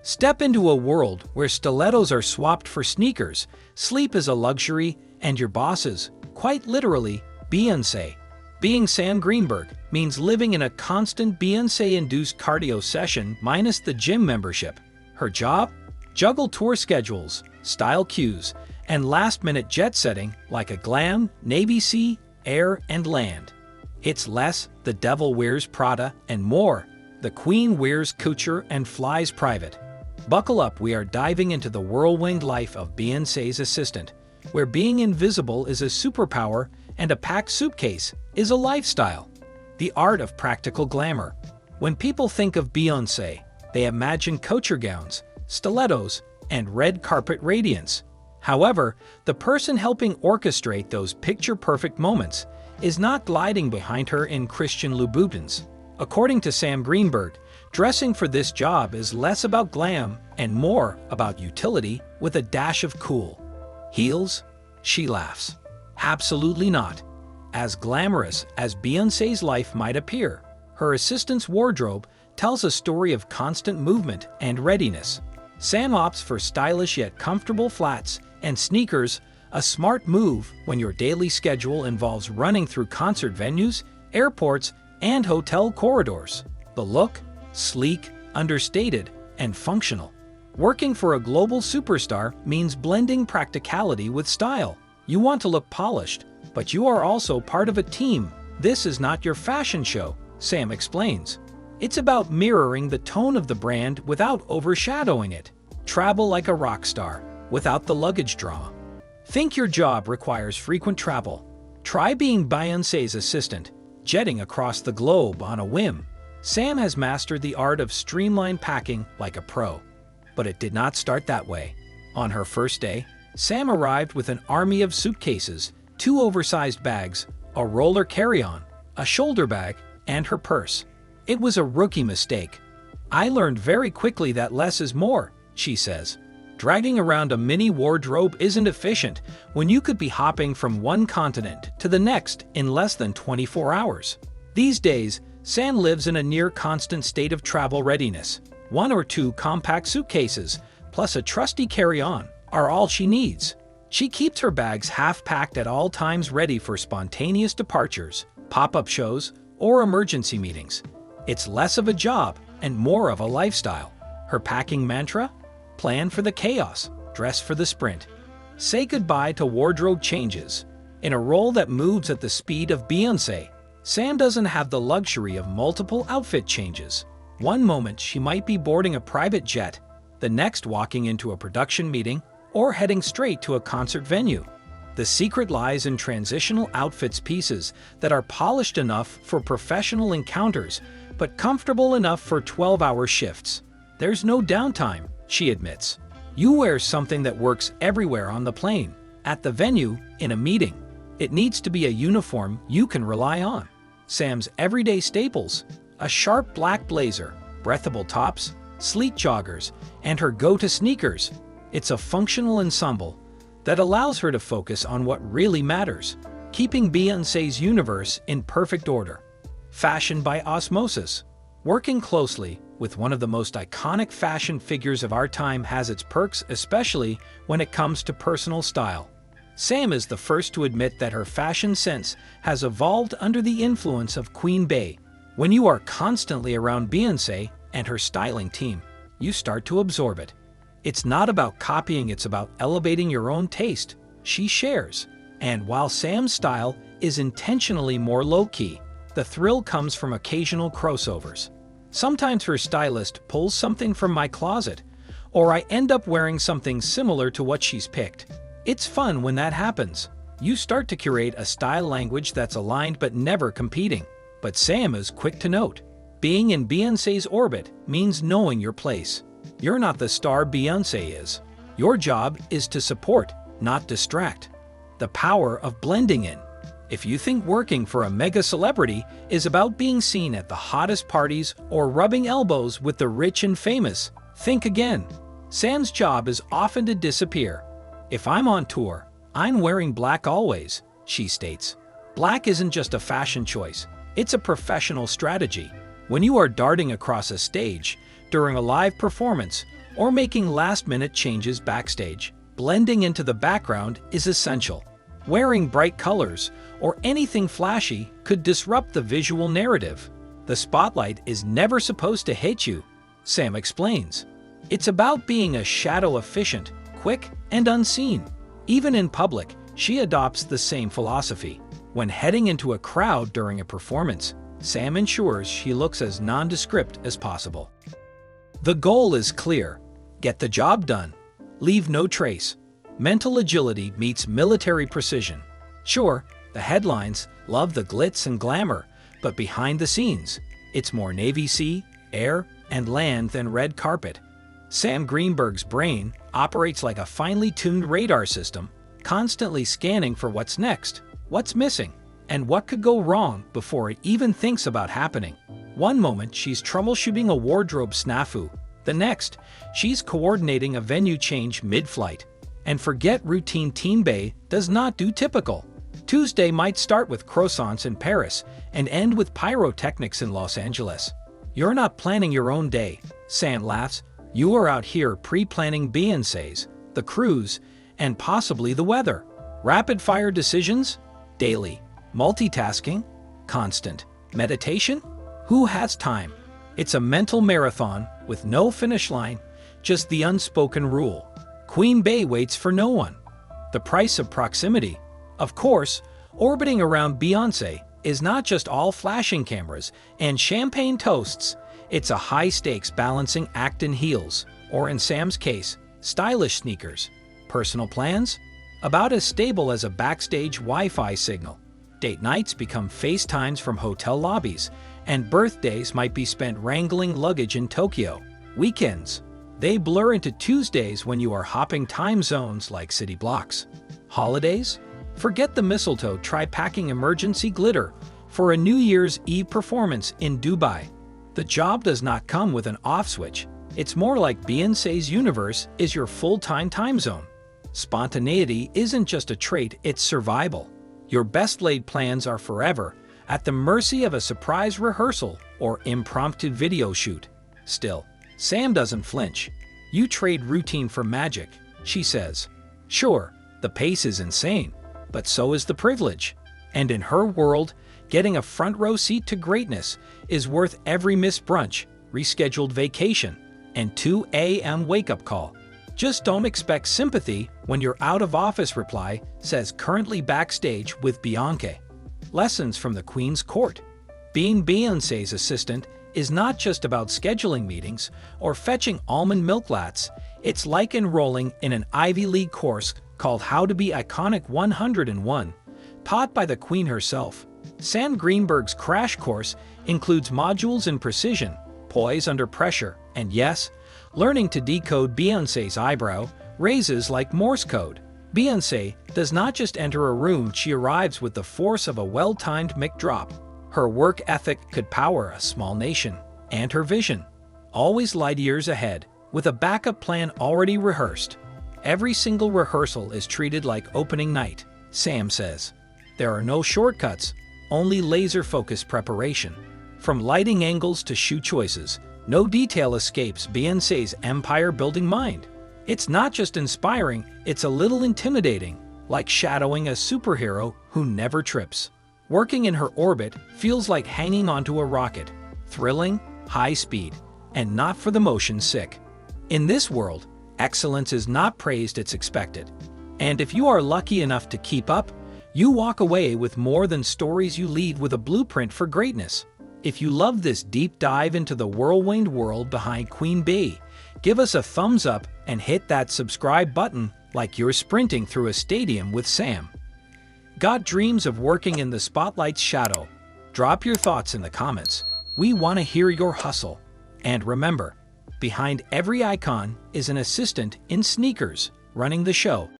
Step into a world where stilettos are swapped for sneakers, sleep is a luxury, and your boss is, quite literally, Beyoncé. Being Sam Greenberg means living in a constant Beyoncé-induced cardio session minus the gym membership. Her job? Juggle tour schedules, style cues, and last-minute jet-setting like a glam, Navy Sea, air, and land. It's less, the devil wears Prada, and more, the queen wears couture and flies private. Buckle up, we are diving into the whirlwind life of Beyoncé's assistant, where being invisible is a superpower and a packed suitcase is a lifestyle. The art of practical glamour. When people think of Beyoncé, they imagine couture gowns, stilettos, and red carpet radiance. However, the person helping orchestrate those picture-perfect moments is not gliding behind her in Christian Louboutins. According to Sam Greenberg, dressing for this job is less about glam and more about utility with a dash of cool. Heels? She laughs. Absolutely not. As glamorous as Beyoncé's life might appear, her assistant's wardrobe tells a story of constant movement and readiness. Sam opts for stylish yet comfortable flats and sneakers, a smart move when your daily schedule involves running through concert venues, airports, and hotel corridors. The look? Sleek, understated, and functional. Working for a global superstar means blending practicality with style. You want to look polished, but you are also part of a team. This is not your fashion show, Sam explains. It's about mirroring the tone of the brand without overshadowing it. Travel like a rock star, without the luggage drama. Think your job requires frequent travel? Try being Beyoncé's assistant, jetting across the globe on a whim. Sam has mastered the art of streamlined packing like a pro. But it did not start that way. On her first day, Sam arrived with an army of suitcases, 2 oversized bags, a roller carry-on, a shoulder bag, and her purse. It was a rookie mistake. I learned very quickly that less is more, she says. Dragging around a mini wardrobe isn't efficient when you could be hopping from one continent to the next in less than 24 hours. These days, Sam lives in a near-constant state of travel readiness. 1 or 2 compact suitcases, plus a trusty carry-on, are all she needs. She keeps her bags half-packed at all times, ready for spontaneous departures, pop-up shows, or emergency meetings. It's less of a job and more of a lifestyle. Her packing mantra? Plan for the chaos, dress for the sprint. Say goodbye to wardrobe changes. In a role that moves at the speed of Beyoncé, Sam doesn't have the luxury of multiple outfit changes. One moment she might be boarding a private jet, the next walking into a production meeting, or heading straight to a concert venue. The secret lies in transitional outfits, pieces that are polished enough for professional encounters, but comfortable enough for 12-hour shifts. There's no downtime, she admits. You wear something that works everywhere, on the plane, at the venue, in a meeting. It needs to be a uniform you can rely on. Sam's everyday staples: a sharp black blazer, breathable tops, sleek joggers, and her go-to sneakers. It's a functional ensemble that allows her to focus on what really matters, keeping Beyoncé's universe in perfect order. Fashion by osmosis. Working closely with one of the most iconic fashion figures of our time has its perks, especially when it comes to personal style. Sam is the first to admit that her fashion sense has evolved under the influence of Queen Bey. When you are constantly around Beyoncé and her styling team, you start to absorb it. It's not about copying, it's about elevating your own taste, she shares. And while Sam's style is intentionally more low-key, the thrill comes from occasional crossovers. Sometimes her stylist pulls something from my closet, or I end up wearing something similar to what she's picked. It's fun when that happens. You start to curate a style language that's aligned but never competing. But Sam is quick to note, being in Beyoncé's orbit means knowing your place. You're not the star Beyoncé is. Your job is to support, not distract. The power of blending in. If you think working for a mega celebrity is about being seen at the hottest parties or rubbing elbows with the rich and famous, think again. Sam's job is often to disappear. If I'm on tour, I'm wearing black always, she states. Black isn't just a fashion choice, it's a professional strategy. When you are darting across a stage, during a live performance, or making last-minute changes backstage. Blending into the background is essential. Wearing bright colors or anything flashy could disrupt the visual narrative. The spotlight is never supposed to hit you, Sam explains. It's about being a shadow efficient, quick, and unseen. Even in public, she adopts the same philosophy. When heading into a crowd during a performance, Sam ensures she looks as nondescript as possible. The goal is clear: get the job done. Leave no trace. Mental agility meets military precision. Sure, the headlines love the glitz and glamour, but behind the scenes, it's more Navy sea, air, and land than red carpet. Sam Greenberg's brain operates like a finely tuned radar system, constantly scanning for what's next, what's missing, and what could go wrong before it even thinks about happening. One moment, she's troubleshooting a wardrobe snafu. The next, she's coordinating a venue change mid-flight. And forget routine. Queen Bey does not do typical. Tuesday might start with croissants in Paris and end with pyrotechnics in Los Angeles. You're not planning your own day, Sam laughs. You are out here pre-planning Beyoncé's, the cruise, and possibly the weather. Rapid-fire decisions? Daily. Multitasking? Constant. Meditation? Who has time? It's a mental marathon with no finish line, just the unspoken rule. Queen Bey waits for no one. The price of proximity. Of course, orbiting around Beyoncé is not just all flashing cameras and champagne toasts. It's a high-stakes balancing act in heels, or in Sam's case, stylish sneakers. Personal plans? About as stable as a backstage Wi-Fi signal. Date nights become FaceTimes from hotel lobbies, and birthdays might be spent wrangling luggage in Tokyo. Weekends? They blur into Tuesdays when you are hopping time zones like city blocks. Holidays? Forget the mistletoe, try packing emergency glitter for a New Year's Eve performance in Dubai. The job does not come with an off switch. It's more like Beyoncé's universe is your full-time time zone. Spontaneity isn't just a trait, it's survival. Your best-laid plans are forever at the mercy of a surprise rehearsal or impromptu video shoot. Still, Sam doesn't flinch. You trade routine for magic, she says. Sure, the pace is insane, but so is the privilege. And in her world, getting a front row seat to greatness is worth every missed brunch, rescheduled vacation, and 2 a.m. wake-up call. Just don't expect sympathy when your out-of-office reply says currently backstage with Beyoncé. Lessons from the Queen's Court. Being Beyoncé's assistant is not just about scheduling meetings or fetching almond milk lattes. It's like enrolling in an Ivy League course called How to Be Iconic 101, taught by the Queen herself. Sam Greenberg's crash course includes modules in precision, poise under pressure, and yes, learning to decode Beyoncé's eyebrow raises like Morse code. Beyoncé does not just enter a room, she arrives with the force of a well-timed mic drop. Her work ethic could power a small nation, and her vision, always light years ahead, with a backup plan already rehearsed. Every single rehearsal is treated like opening night, Sam says. There are no shortcuts, only laser-focused preparation. From lighting angles to shoe choices, no detail escapes Beyoncé's empire-building mind. It's not just inspiring, it's a little intimidating, like shadowing a superhero who never trips. Working in her orbit feels like hanging onto a rocket, thrilling, high speed, and not for the motion sick. In this world, excellence is not praised, it's expected. And if you are lucky enough to keep up, you walk away with more than stories, you lead with a blueprint for greatness. If you love this deep dive into the whirlwind world behind Queen Bey, give us a thumbs up and hit that subscribe button like you're sprinting through a stadium with Sam. Got dreams of working in the spotlight's shadow? Drop your thoughts in the comments. We want to hear your hustle. And remember, behind every icon is an assistant in sneakers running the show.